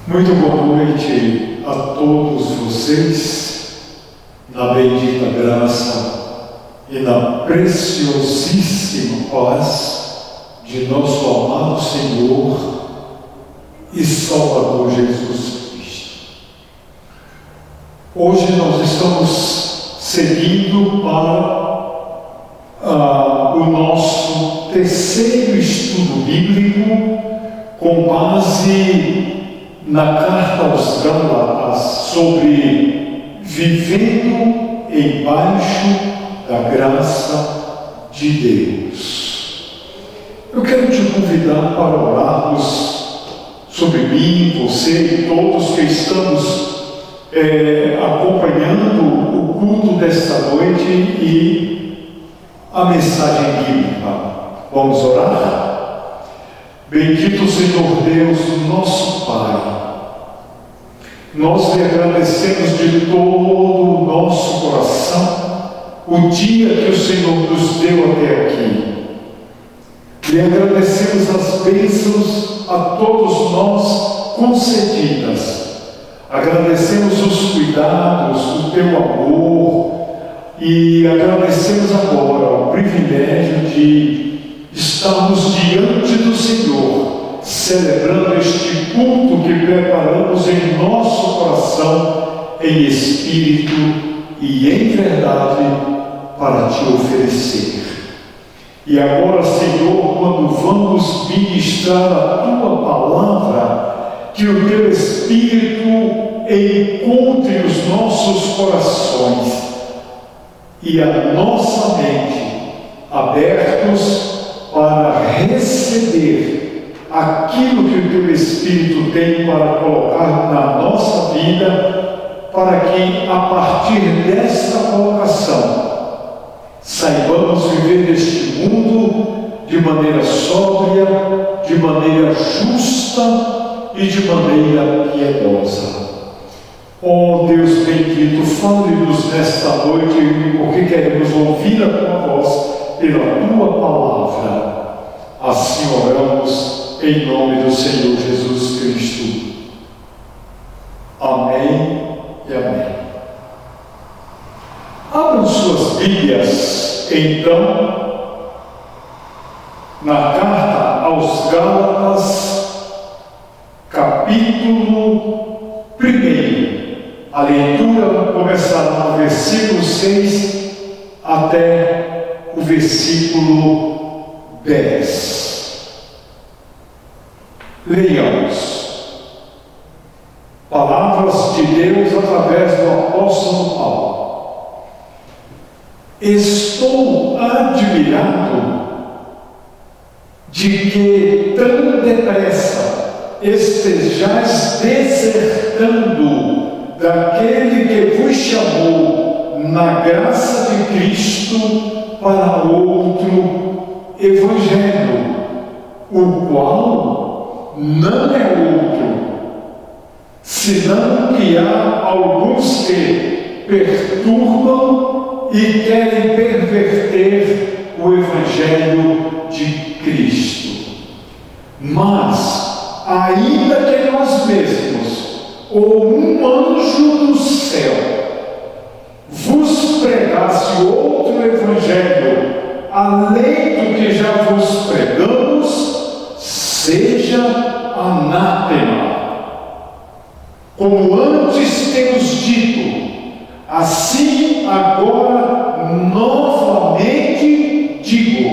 Muito boa noite a todos vocês, na bendita graça e na preciosíssima paz de nosso amado Senhor e Salvador Jesus Cristo. Hoje nós estamos seguindo para o nosso terceiro estudo bíblico com base na carta aos Gálatas sobre vivendo embaixo da graça de Deus. Eu quero te convidar para orarmos sobre mim, você e todos que estamos acompanhando o culto desta noite e a mensagem bíblica. Vamos orar? Bendito Senhor Deus, nosso Pai, nós lhe agradecemos de todo o nosso coração o dia que o Senhor nos deu até aqui. Lhe agradecemos as bênçãos a todos nós concedidas. Agradecemos os cuidados, o teu amor e agradecemos agora o privilégio de estarmos diante do Senhor, celebrando este culto que preparamos em nosso coração, em espírito e em verdade, para te oferecer. E agora, Senhor, quando vamos ministrar a tua palavra, que o teu Espírito encontre os nossos corações e a nossa mente abertos para receber aquilo que o teu Espírito tem para colocar na nossa vida, para que a partir desta colocação saibamos viver neste mundo de maneira sóbria, de maneira justa e de maneira piedosa. Oh Deus bendito, fale-nos nesta noite, porque queremos ouvir a tua voz pela tua palavra. Assim oramos em nome do Senhor Jesus Cristo. Amém e amém. Abram suas Bíblias, então, na carta aos Gálatas, capítulo 1. A leitura começará no versículo 6 até o versículo 10. Leiamos. Palavras de Deus através do apóstolo Paulo. Estou admirado de que tão depressa estejais desertando daquele que vos chamou na graça de Cristo para outro evangelho, o qual não é outro, senão que há alguns que perturbam e querem perverter o evangelho de Cristo. Mas, ainda que nós mesmos, ou um anjo do céu, vos pregasse outro evangelho, além do que já vos pregamos, seja anátema. Como antes temos dito, assim agora novamente digo: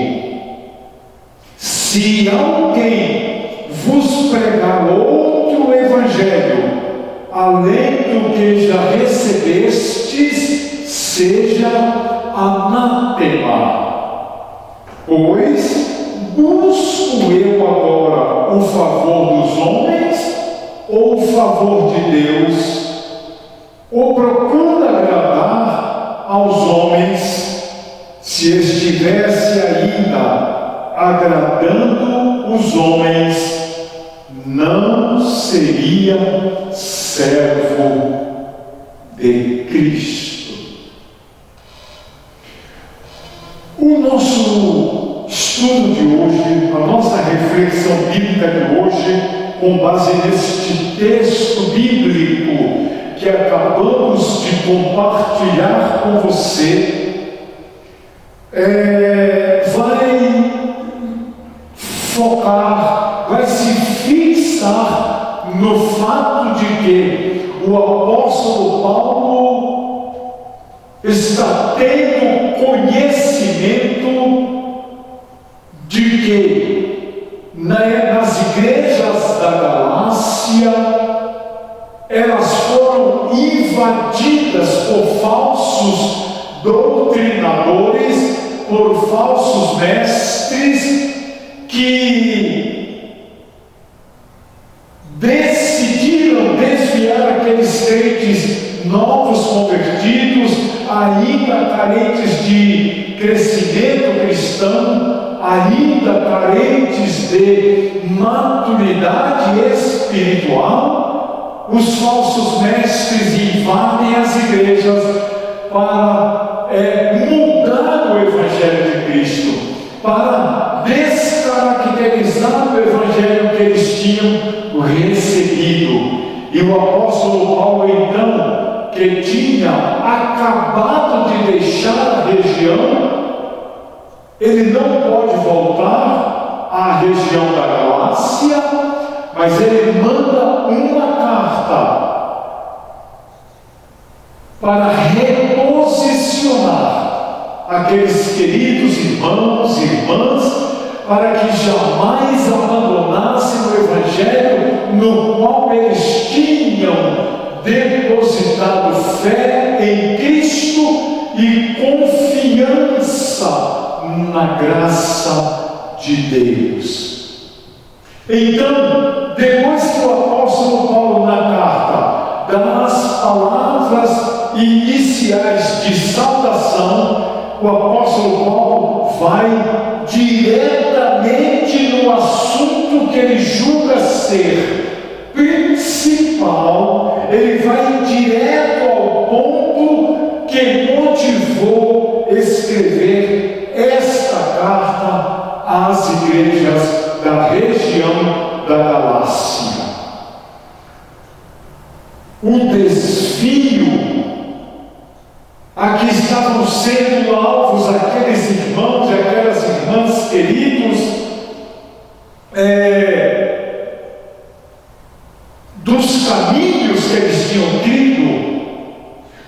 se alguém vos pregar outro evangelho, além do que já recebestes, seja anátema. Pois busco eu agora o favor dos homens ou o favor de Deus? Ou procuro agradar aos homens? Se estivesse ainda agradando os homens, não seria servo de Cristo. O nosso estudo de hoje, a nossa reflexão bíblica de hoje, com base neste texto bíblico que acabamos de compartilhar com você vai focar, vai se fixar no fato de que o apóstolo Paulo está tendo conhecimento de que nas igrejas da Galácia elas foram invadidas por falsos doutrinadores, por falsos mestres que decidiram desviar aqueles crentes novos convertidos, ainda carentes de crescimento cristão, ainda carentes de maturidade espiritual. Os falsos mestres invadem as igrejas para mudar o Evangelho de Cristo, para descaracterizar o Evangelho que eles tinham recebido. E o apóstolo Paulo, então, que tinha acabado de deixar a região, ele não pode voltar à região da Galácia, mas ele manda uma carta para reposicionar aqueles queridos irmãos e irmãs, para que jamais abandonassem o Evangelho no qual eles tinham depositado fé em Cristo e confiança na graça de Deus. Então, depois que o apóstolo Paulo na carta dá as palavras iniciais de saudação, o apóstolo Paulo vai diretamente no assunto que ele julga ser principal, ele vai direto ao ponto que motivou escrever esta carta às igrejas da região da Galácia. O desvio a que estavam sendo alvos aqueles irmãos e aquelas irmãs queridos, dos caminhos que eles tinham crido,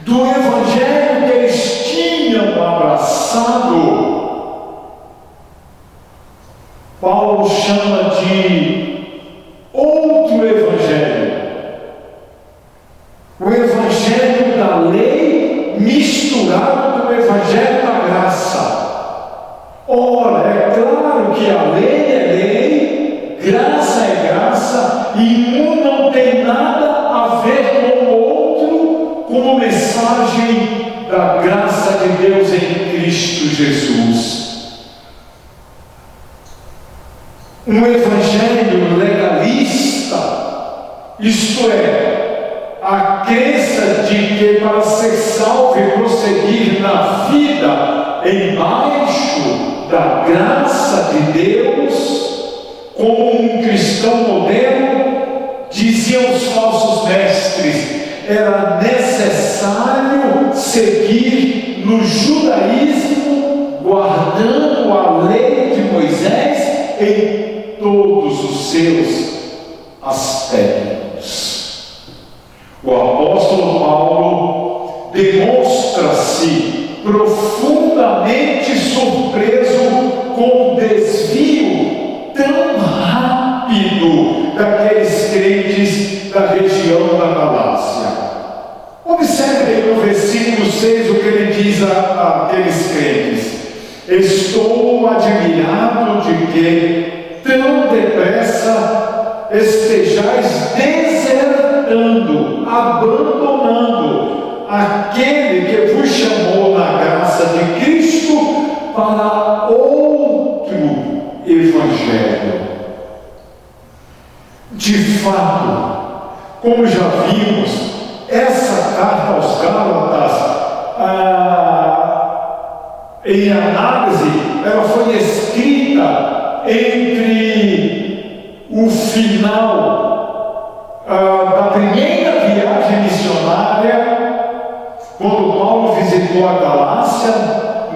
do Evangelho que eles tinham abraçado, Paulo chama de outro Evangelho, o Evangelho da lei misturado com o Evangelho da graça. Ora, é claro que a lei é lei, graça é graça, e um não tem nada a ver com o outro, como mensagem da graça de Deus em Cristo Jesus. Um evangelho legalista, isto é, a crença de que para ser salvo e prosseguir na vida embaixo da graça de Deus, como um cristão moderno, diziam os falsos mestres, era necessário seguir no judaísmo, guardando a lei de Moisés em todos os seus aspectos. O apóstolo Paulo demonstra-se profundamente surpreso com o desvio tão rápido daqueles crentes da região da Galácia. Observe aí no versículo 6 o que ele diz àqueles crentes: estou admirado de que tão depressa estejais desertando, abandonando aquele que vos chamou na graça de Cristo para outro evangelho. De fato, como já vimos, essa carta aos Gálatas, em análise, ela foi escrita entre o final da primeira viagem missionária, quando Paulo visitou a Galácia,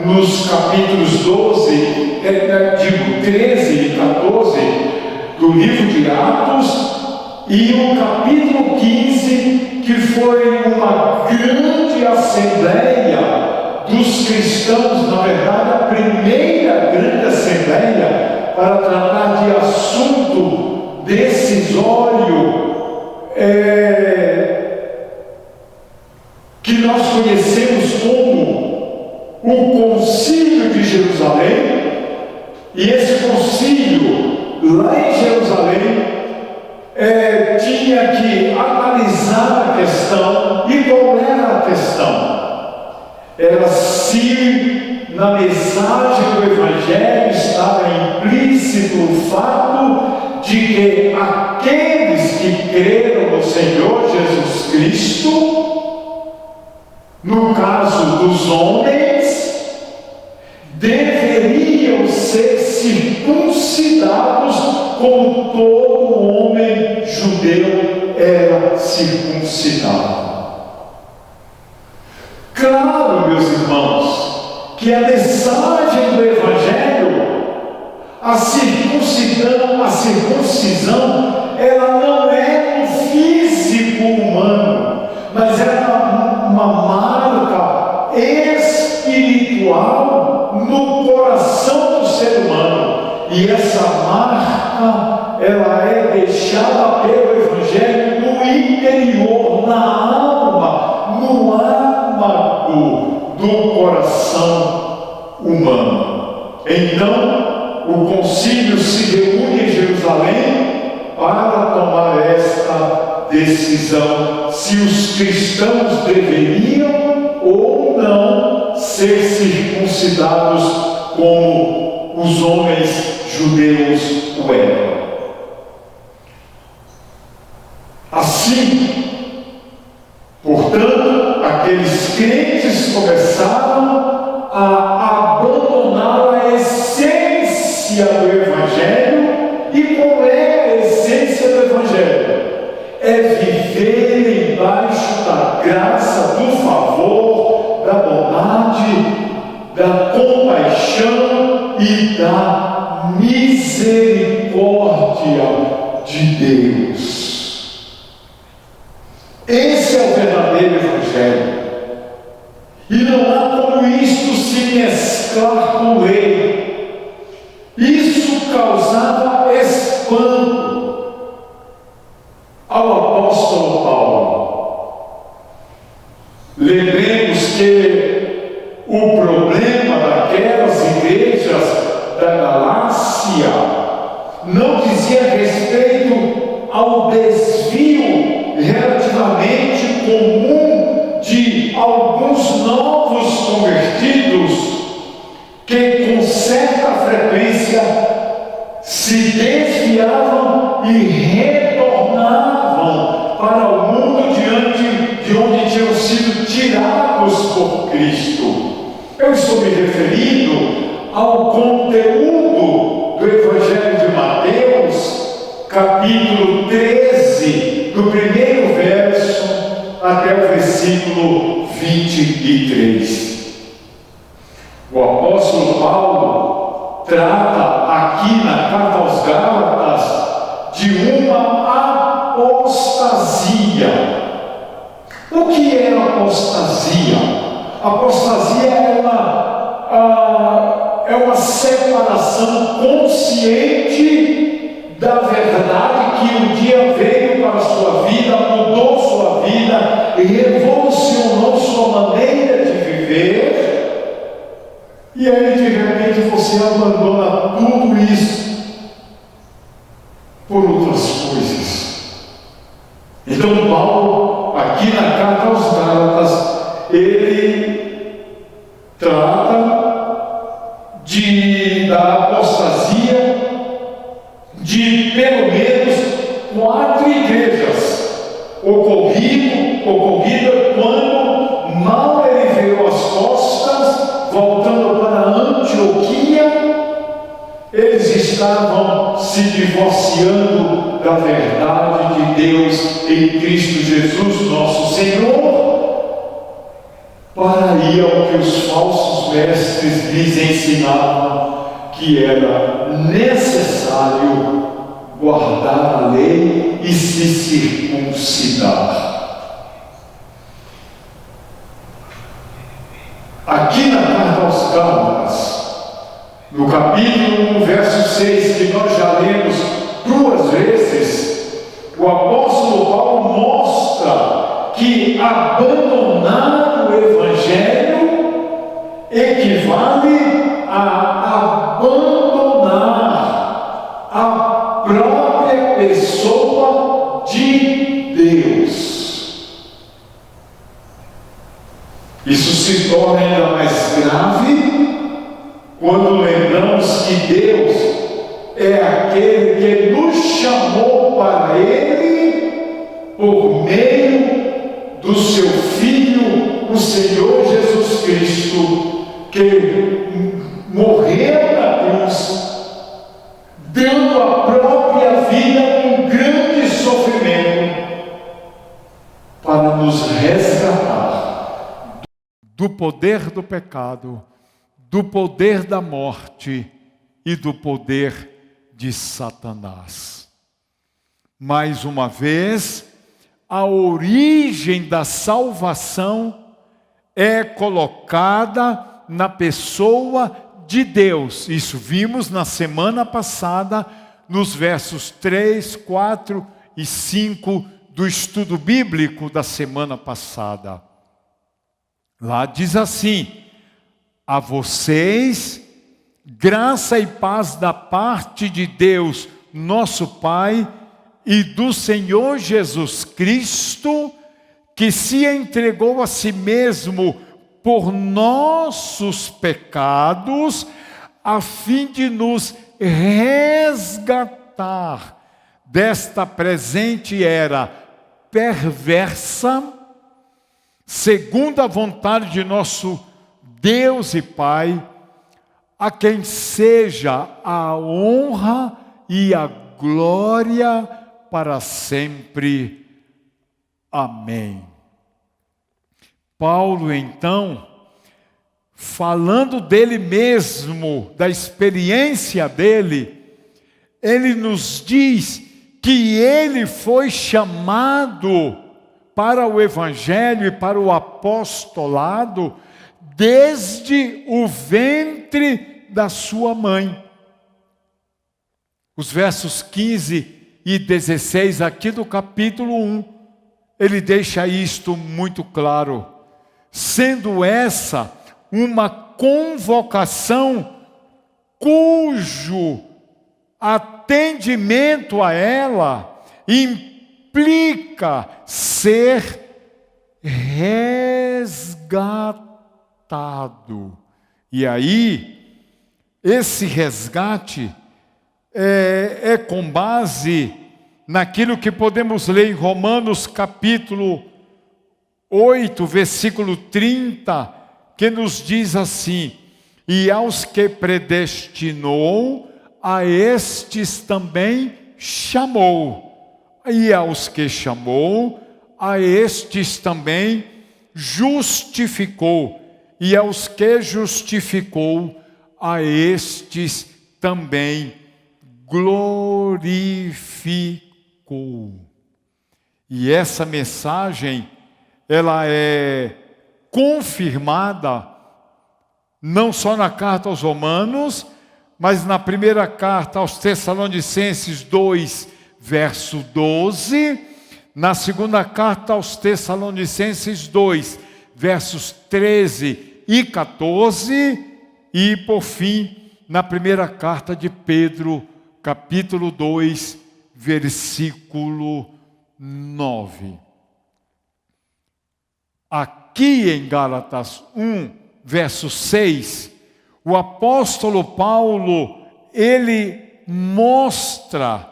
nos capítulos 13 e 14 do livro de Atos, e o capítulo 15, que foi uma grande assembleia dos cristãos, na verdade, a primeira grande assembleia para tratar de assunto decisório, que nós conhecemos como o Concílio de Jerusalém. E esse concílio lá em Jerusalém tinha que analisar a questão. E qual era a questão? Era se na mensagem do Evangelho estava implícito o fato de que aqueles que creram no Senhor Jesus Cristo, no caso dos homens, deveriam ser circuncidados como todo homem judeu era circuncidado. Claro, meus irmãos, que a mensagem do Evangelho, a circuncisão, ela não é um físico humano, mas é uma marca espiritual no coração do ser humano. E essa marca, ela é deixada pelo Evangelho no interior, na alma, no âmago do coração humano. Então, o concílio se reúne em Jerusalém para tomar esta decisão, se os cristãos deveriam ou não ser circuncidados como os homens judeus o eram. Assim, portanto, aqueles crentes começaram a abandonar a essência do Evangelho. E qual é a essência do Evangelho? É viver embaixo da graça, do favor, da bondade, da compaixão e da misericórdia de Deus. Esse é o verdadeiro Evangelho. E não há como isto se mesclar com lei. Isso causava espanto ao apóstolo Paulo. Lembremos que o problema daquelas igrejas da Galácia não dizia respeito ao desvio relativamente comum de alguns novos convertidos que com certa frequência se desviavam e retornavam para o mundo diante de onde tinham sido tirados por Cristo. Eu estou me referindo ao conteúdo do Evangelho de Mateus, capítulo 13, do primeiro verso até o versículo 23. O apóstolo Paulo trata aqui na carta aos Gálatas de uma apostasia. O que é apostasia? Apostasia é uma separação consciente da verdade que um dia veio para a sua vida, mudou sua vida e revolucionou sua maneira de viver. E aí de repente você abandona tudo isso por outras coisas. Então Paulo, aqui na carta aos Gálatas, ele trata da apostasia de pelo menos 4 igrejas ocorrida quando mal ele virou as costas, voltando para Antioquia. Eles estavam se divorciando da verdade de Deus em Cristo Jesus, nosso Senhor, para ir ao que os falsos mestres lhes ensinavam, que era necessário guardar a lei e se circuncidar. Aqui na carta aos Gálatas, no capítulo 1, verso 6, que nós já lemos 2 vezes, o apóstolo Paulo mostra que abandonar o Evangelho equivale a abandonar a própria pessoa de Deus. Isso se torna ainda mais grave quando lembramos que Deus é aquele que nos chamou para Ele por meio do seu Filho, o Senhor Jesus Cristo, que morreu na cruz, dando a própria vida um grande sofrimento para nos resgatar do poder do pecado, do poder da morte e do poder de Satanás. Mais uma vez, a origem da salvação é colocada na pessoa de Deus. Isso vimos na semana passada, nos versos 3, 4 e 5 do estudo bíblico da semana passada. Lá diz assim: a vocês, graça e paz da parte de Deus, nosso Pai, e do Senhor Jesus Cristo, que se entregou a si mesmo por nossos pecados, a fim de nos resgatar desta presente era perversa, segundo a vontade de nosso Deus e Pai, a quem seja a honra e a glória para sempre. Amém. Paulo, então, falando dele mesmo, da experiência dele, ele nos diz que ele foi chamado para o Evangelho e para o apostolado desde o ventre da sua mãe. Os versos 15 e 16 aqui do capítulo 1, ele deixa isto muito claro, sendo essa uma convocação cujo atendimento a ela implica ser resgatado. E aí, esse resgate é com base naquilo que podemos ler em Romanos capítulo 8, versículo 30, que nos diz assim: e aos que predestinou, a estes também chamou. E aos que chamou, a estes também justificou. E aos que justificou, a estes também glorificou. E essa mensagem, ela é confirmada não só na carta aos Romanos, mas na primeira carta aos Tessalonicenses 2, verso 12, na segunda carta aos Tessalonicenses 2, versos 13 e 14, e por fim, na primeira carta de Pedro, capítulo 2, versículo 9. Aqui em Gálatas 1, verso 6, o apóstolo Paulo, ele mostra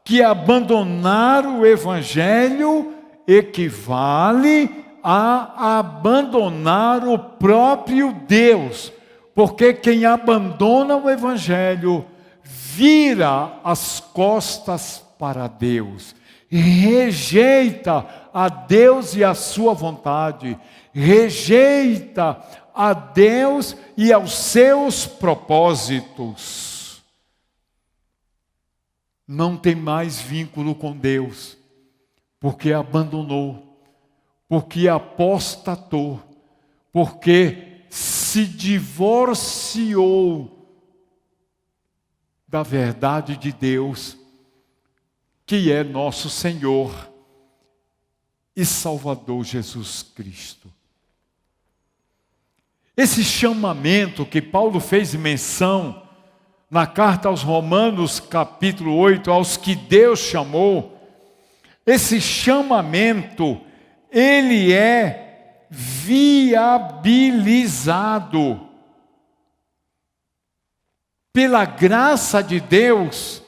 que abandonar o Evangelho equivale a abandonar o próprio Deus, porque quem abandona o Evangelho vira as costas para Deus, rejeita a Deus e a sua vontade, rejeita a Deus e aos seus propósitos, não tem mais vínculo com Deus, porque abandonou, porque apostatou, porque se divorciou da verdade de Deus, que é nosso Senhor e Salvador Jesus Cristo. Esse chamamento que Paulo fez menção na carta aos Romanos, capítulo 8, aos que Deus chamou, esse chamamento, ele é viabilizado pela graça de Deus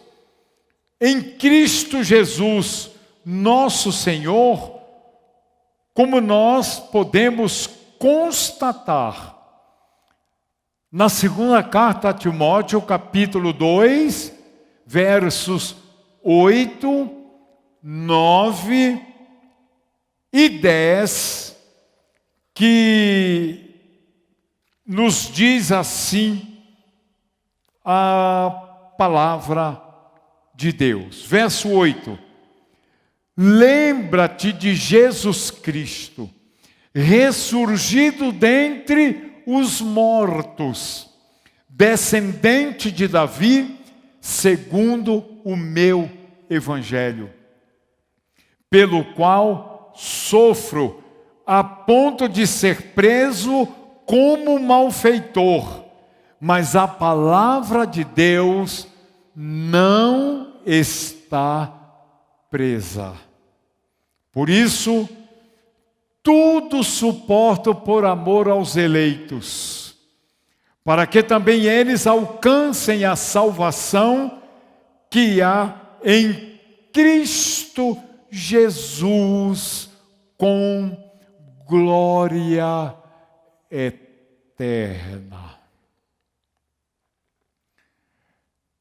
em Cristo Jesus, nosso Senhor, como nós podemos constatar na segunda carta a Timóteo, capítulo 2, versos 8, 9 e 10, que nos diz assim a palavra de Deus. Verso 8: lembra-te de Jesus Cristo, ressurgido dentre os mortos, descendente de Davi, segundo o meu evangelho, pelo qual sofro a ponto de ser preso como malfeitor, mas a palavra de Deus não está presa. Por isso, tudo suporto por amor aos eleitos, para que também eles alcancem a salvação que há em Cristo Jesus, com glória eterna.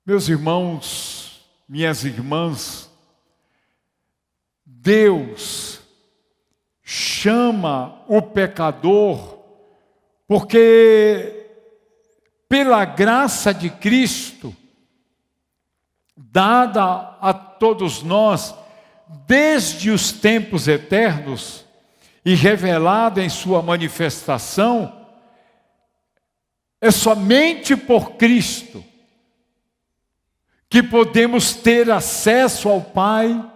Meus irmãos, minhas irmãs, Deus chama o pecador porque, pela graça de Cristo, dada a todos nós, desde os tempos eternos, e revelada em sua manifestação, é somente por Cristo que podemos ter acesso ao Pai,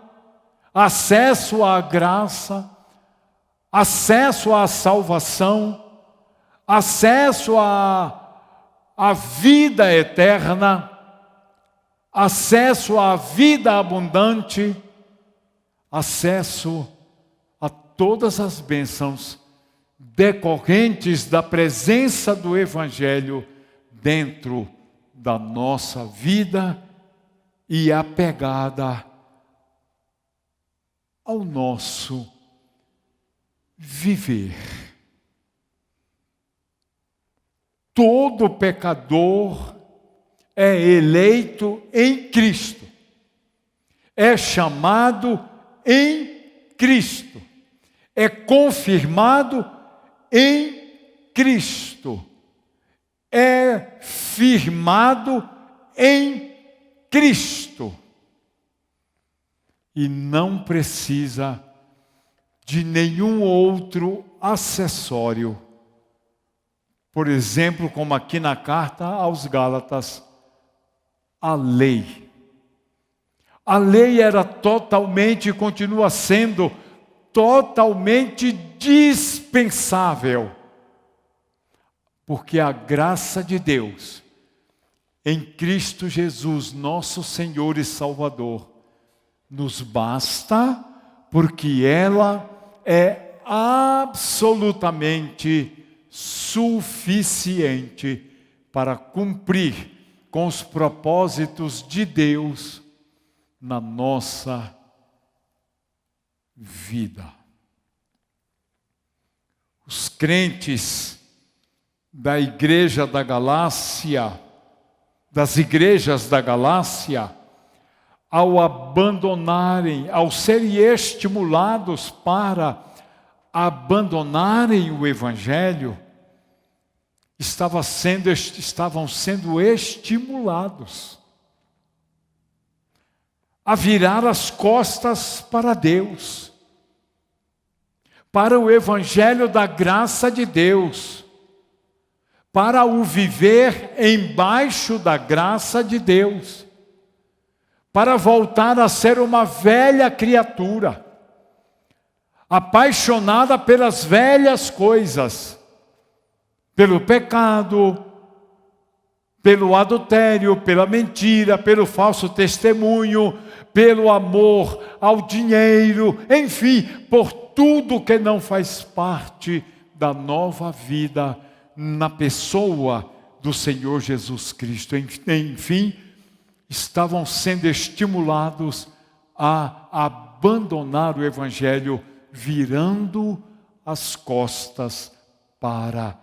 acesso à graça, acesso à salvação, acesso à vida eterna, acesso à vida abundante, acesso a todas as bênçãos decorrentes da presença do Evangelho dentro da nossa vida e apegada ao nosso viver. Todo pecador é eleito em Cristo, é chamado em Cristo, é confirmado em Cristo, é firmado em Cristo e não precisa de nenhum outro acessório. Por exemplo, como aqui na carta aos Gálatas, a lei. A lei era totalmente e continua sendo totalmente dispensável, porque a graça de Deus em Cristo Jesus, nosso Senhor e Salvador, nos basta, porque ela é absolutamente suficiente para cumprir com os propósitos de Deus na nossa vida. Os crentes da igreja da Galácia das igrejas da Galácia, ao abandonarem, ao serem estimulados para abandonarem o Evangelho, estavam sendo estimulados a virar as costas para Deus, para o Evangelho da graça de Deus, para o viver embaixo da graça de Deus, para voltar a ser uma velha criatura, apaixonada pelas velhas coisas, pelo pecado, pelo adultério, pela mentira, pelo falso testemunho, pelo amor ao dinheiro, enfim, por tudo que não faz parte da nova vida na pessoa do Senhor Jesus Cristo. Enfim, estavam sendo estimulados a abandonar o Evangelho, virando as costas para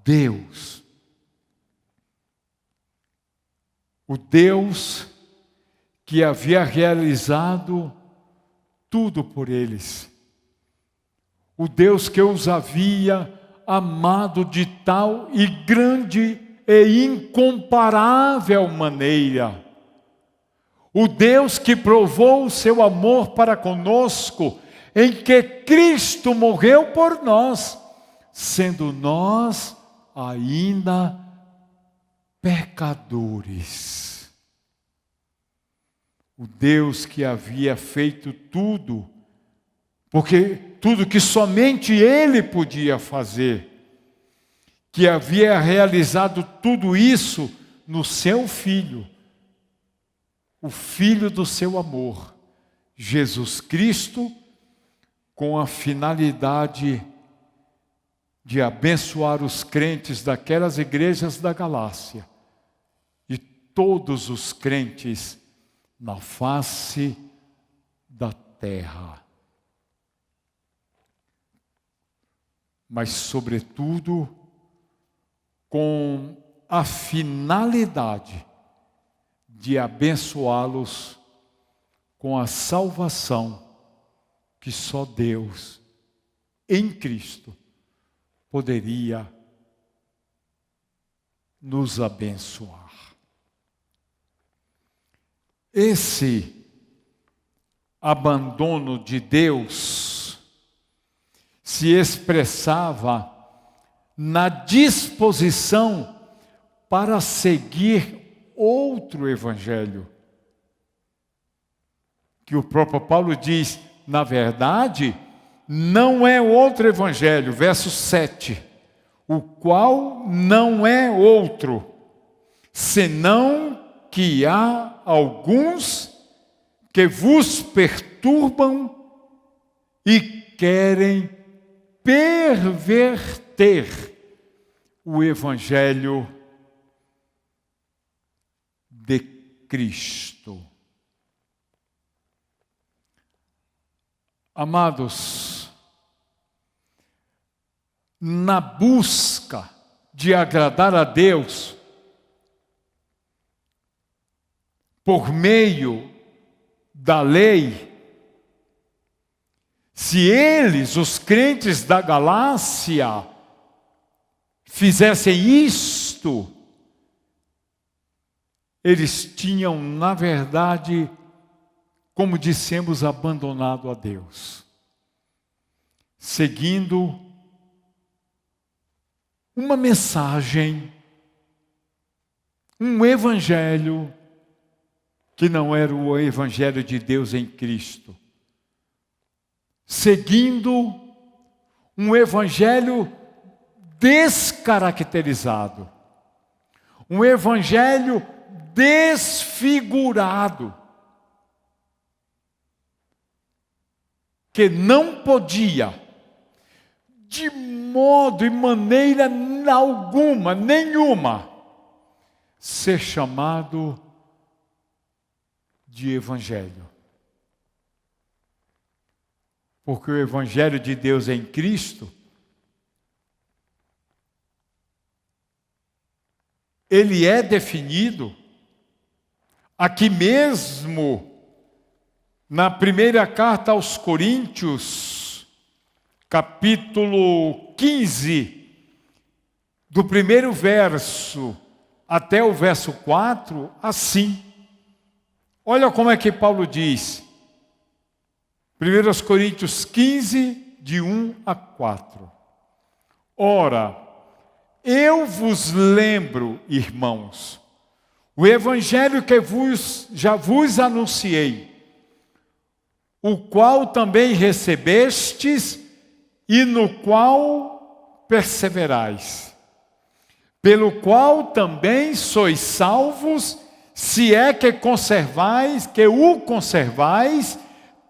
Deus. O Deus que havia realizado tudo por eles. O Deus que os havia amado de tal e grande e incomparável maneira. O Deus que provou o seu amor para conosco, em que Cristo morreu por nós, sendo nós ainda pecadores. O Deus que havia feito tudo, porque tudo que somente Ele podia fazer, que havia realizado tudo isso no seu Filho, o Filho do seu amor, Jesus Cristo, com a finalidade de abençoar os crentes daquelas igrejas da Galácia e todos os crentes na face da terra. Mas, sobretudo, com a finalidade de abençoá-los com a salvação que só Deus, em Cristo, poderia nos abençoar. Esse abandono de Deus se expressava na disposição para seguir outro evangelho, que o próprio Paulo diz, na verdade, não é outro evangelho, verso 7, o qual não é outro, senão que há alguns que vos perturbam e querem perverter o evangelho de Cristo. Amados, na busca de agradar a Deus, por meio da lei, se eles, os crentes da Galácia, fizessem isto, eles tinham, na verdade, como dissemos, abandonado a Deus, seguindo uma mensagem, um evangelho, que não era o evangelho de Deus em Cristo, seguindo um evangelho descaracterizado, um evangelho desfigurado, que não podia, de modo e maneira alguma, nenhuma, ser chamado de evangelho. Porque o evangelho de Deus em Cristo, ele é definido Aqui mesmo, na primeira carta aos Coríntios, capítulo 15, do primeiro verso até o verso 4, assim. Olha como é que Paulo diz. 1 Coríntios 15, de 1 a 4. Ora, eu vos lembro, irmãos, o evangelho que já vos anunciei, o qual também recebestes e no qual perseverais, pelo qual também sois salvos, se é que o conservais,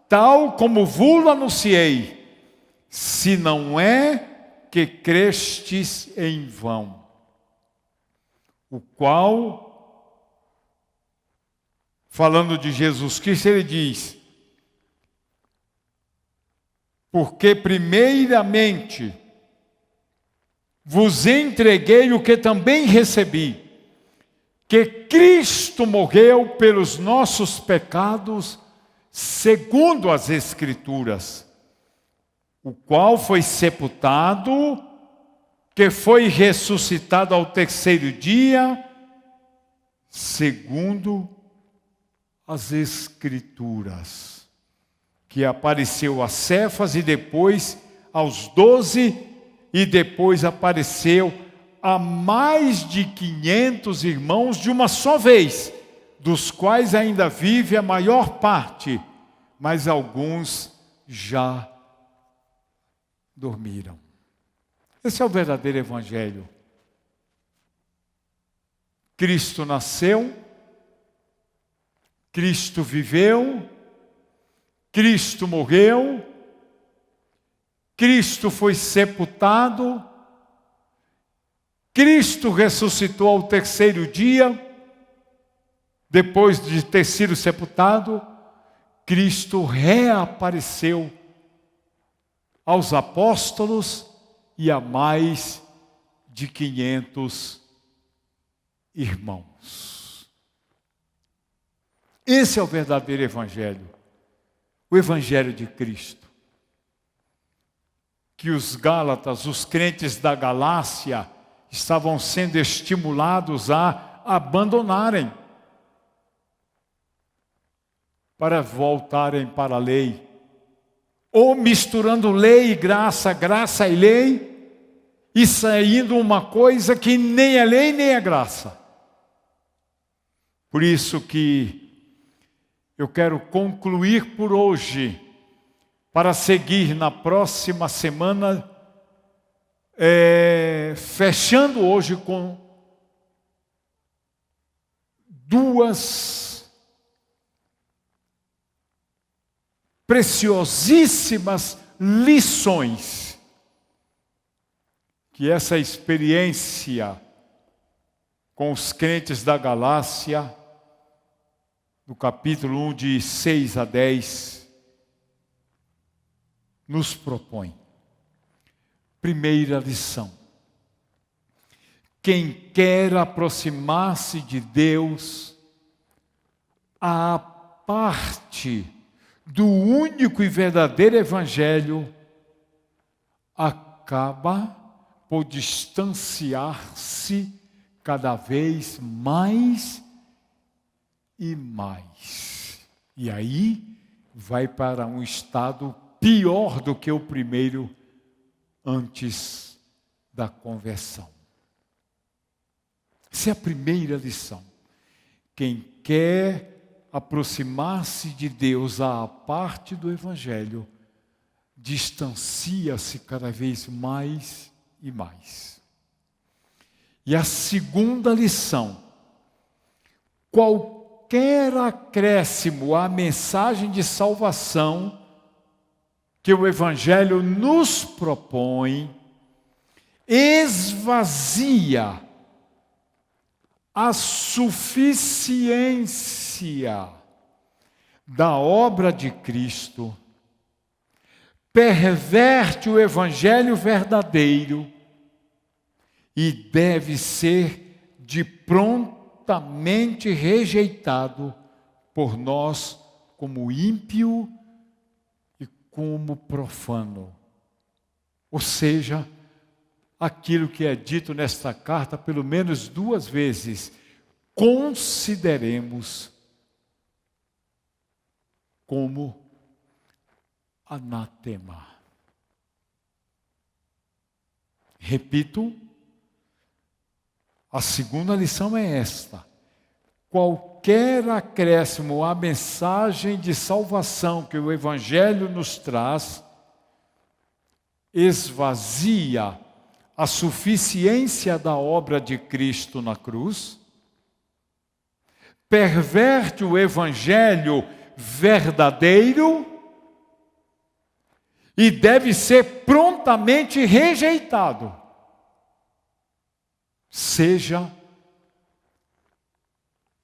tal como vos anunciei, se não é que crestes em vão, o qual, falando de Jesus Cristo, ele diz, porque primeiramente vos entreguei o que também recebi, que Cristo morreu pelos nossos pecados, segundo as Escrituras, o qual foi sepultado, que foi ressuscitado ao terceiro dia, segundo as Escrituras, que apareceu a Cefas e depois aos 12, e depois apareceu a mais de 500 irmãos de uma só vez, dos quais ainda vive a maior parte, mas alguns já dormiram. Esse é o verdadeiro evangelho. Cristo nasceu, Cristo viveu, Cristo morreu, Cristo foi sepultado, Cristo ressuscitou ao terceiro dia, depois de ter sido sepultado, Cristo reapareceu aos apóstolos e a mais de 500 irmãos. Esse é o verdadeiro evangelho, o evangelho de Cristo, que os Gálatas, os crentes da Galácia, estavam sendo estimulados a abandonarem, para voltarem para a lei, ou misturando lei e graça, graça e lei, e saindo uma coisa que nem é lei nem é graça. Por isso que eu quero concluir por hoje, para seguir na próxima semana, fechando hoje com duas preciosíssimas lições que essa experiência com os crentes da Galácia, no capítulo 1, de 6 a 10, nos propõe. Primeira lição: quem quer aproximar-se de Deus, à parte do único e verdadeiro evangelho, acaba por distanciar-se cada vez mais e mais. E aí vai para um estado pior do que o primeiro, antes da conversão. Essa é a primeira lição. Quem quer aproximar-se de Deus à parte do evangelho, distancia-se cada vez mais e mais. E a segunda lição: qualquer acréscimo à mensagem de salvação que o evangelho nos propõe, esvazia a suficiência da obra de Cristo, perverte o evangelho verdadeiro e deve ser de pronto prontamente rejeitado por nós como ímpio e como profano. Ou seja, aquilo que é dito nesta carta pelo menos 2 vezes, consideremos como anátema. Repito, a segunda lição é esta: qualquer acréscimo à mensagem de salvação que o Evangelho nos traz, esvazia a suficiência da obra de Cristo na cruz, perverte o Evangelho verdadeiro e deve ser prontamente rejeitado, seja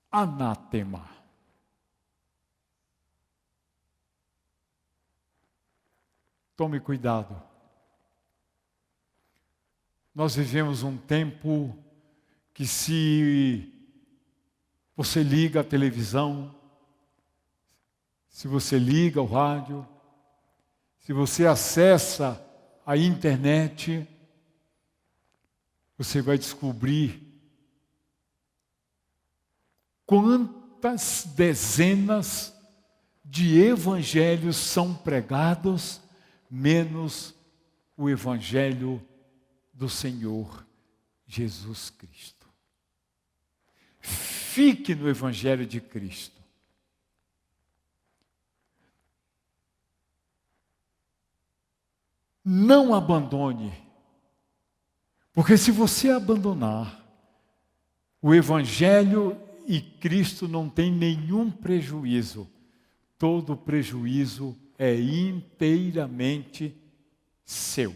anátema. Tome cuidado. Nós vivemos um tempo que, se você liga a televisão, se você liga o rádio, se você acessa a internet, você vai descobrir quantas dezenas de evangelhos são pregados, menos o evangelho do Senhor Jesus Cristo. Fique no evangelho de Cristo. Não abandone, porque se você abandonar, o Evangelho e Cristo não tem nenhum prejuízo. Todo prejuízo é inteiramente seu.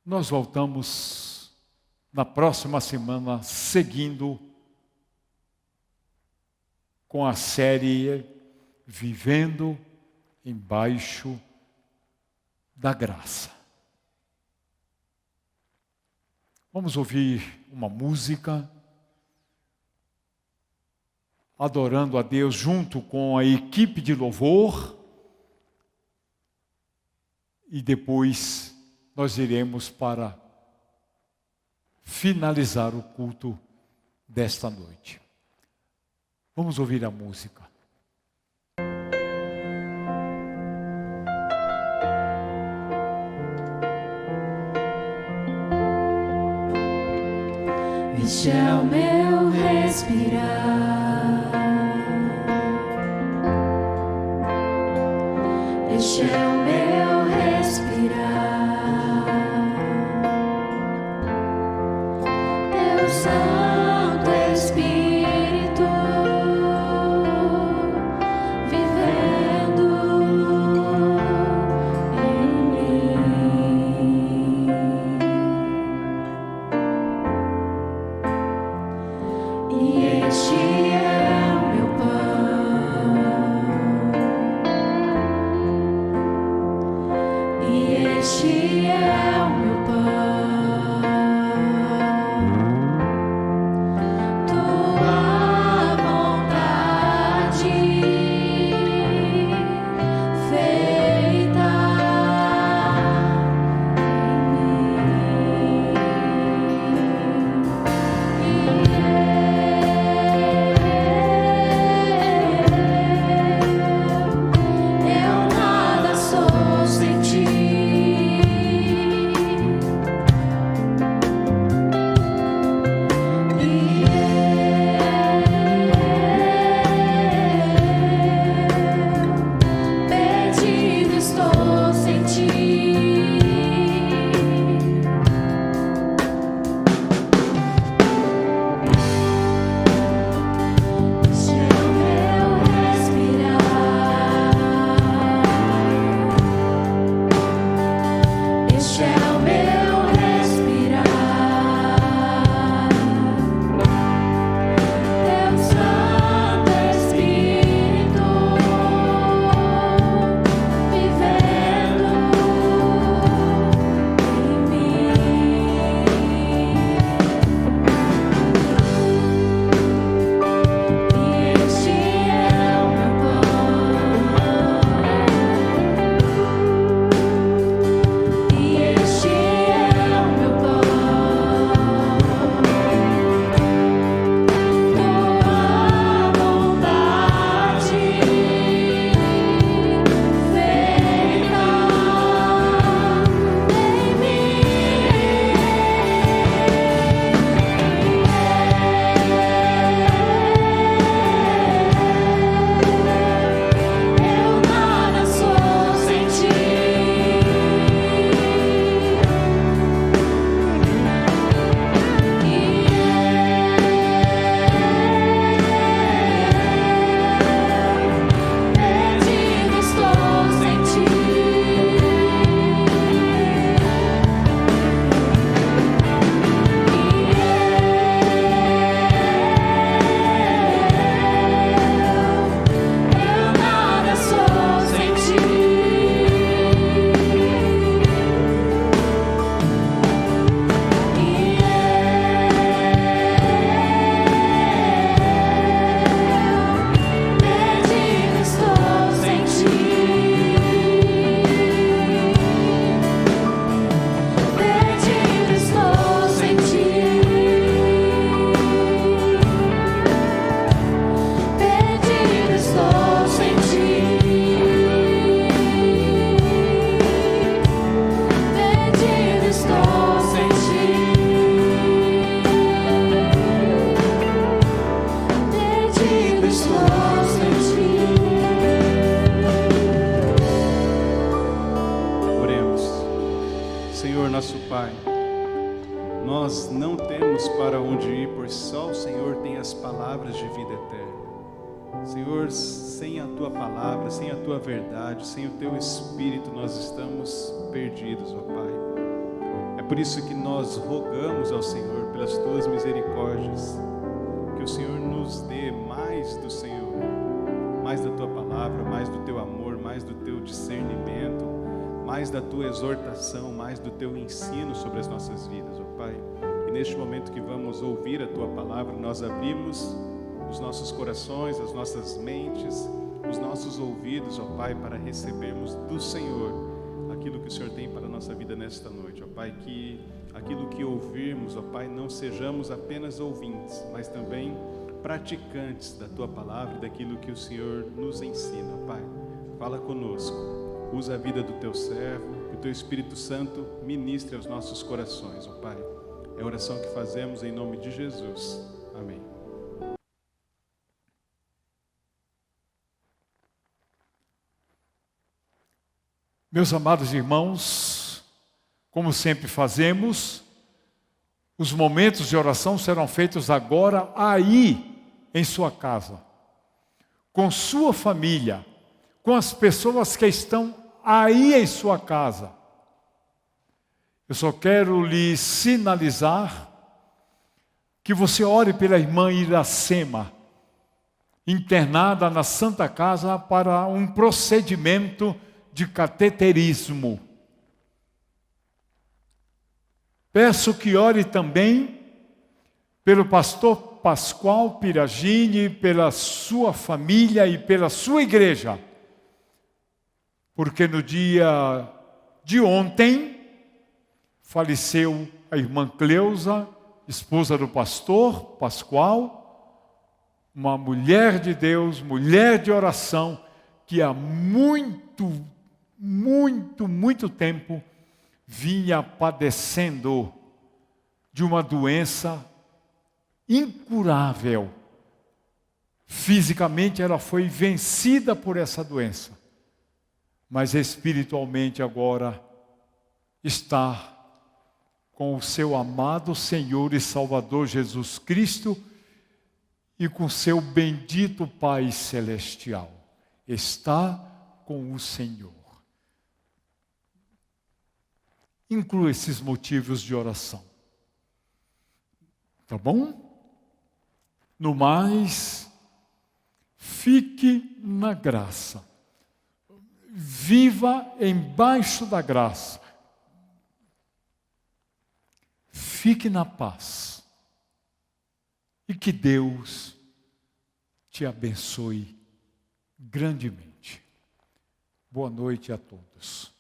Nós voltamos na próxima semana, seguindo com a série Vivendo Embaixo da Graça. Vamos ouvir uma música, adorando a Deus junto com a equipe de louvor, e depois nós iremos para finalizar o culto desta noite. Vamos ouvir a música. Este é o meu respirar, este é o meu respirar, Teu Santo Espírito vivendo em mim. E este é o meu pão, pois só o Senhor tem as palavras de vida eterna. Senhor, sem a Tua palavra, sem a Tua verdade, sem o Teu Espírito, nós estamos perdidos, ó Pai. É por isso que nós rogamos ao Senhor, pelas Tuas misericórdias, que o Senhor nos dê mais do Senhor, mais da Tua palavra, mais do Teu amor, mais do Teu discernimento, mais da Tua exortação, mais do Teu ensino sobre as nossas vidas, ó Pai. E neste momento que vamos ouvir a Tua palavra, nós abrimos os nossos corações, as nossas mentes, os nossos ouvidos, ó Pai, para recebermos do Senhor aquilo que o Senhor tem para a nossa vida nesta noite, ó Pai, que aquilo que ouvirmos, ó Pai, não sejamos apenas ouvintes, mas também praticantes da Tua palavra e daquilo que o Senhor nos ensina, ó Pai. Fala conosco, usa a vida do Teu servo, que o Teu Espírito Santo ministre aos nossos corações, ó Pai. É a oração que fazemos em nome de Jesus. Amém. Meus amados irmãos, como sempre fazemos, os momentos de oração serão feitos agora aí em sua casa, com sua família, com as pessoas que estão aí em sua casa. Eu só quero lhe sinalizar que você ore pela irmã Iracema, internada na Santa Casa para um procedimento de cateterismo. Peço que ore também pelo pastor Pascoal Piragini, pela sua família e pela sua igreja, porque no dia de ontem faleceu a irmã Cleusa, esposa do pastor Pascoal, uma mulher de Deus, mulher de oração, que há muito tempo vinha padecendo de uma doença incurável. Fisicamente ela foi vencida por essa doença, mas espiritualmente agora está com o seu amado Senhor e Salvador Jesus Cristo e com seu bendito Pai Celestial. Está com o Senhor. Inclua esses motivos de oração. Tá bom? No mais, fique na graça. Viva embaixo da graça. Fique na paz. E que Deus te abençoe grandemente. Boa noite a todos.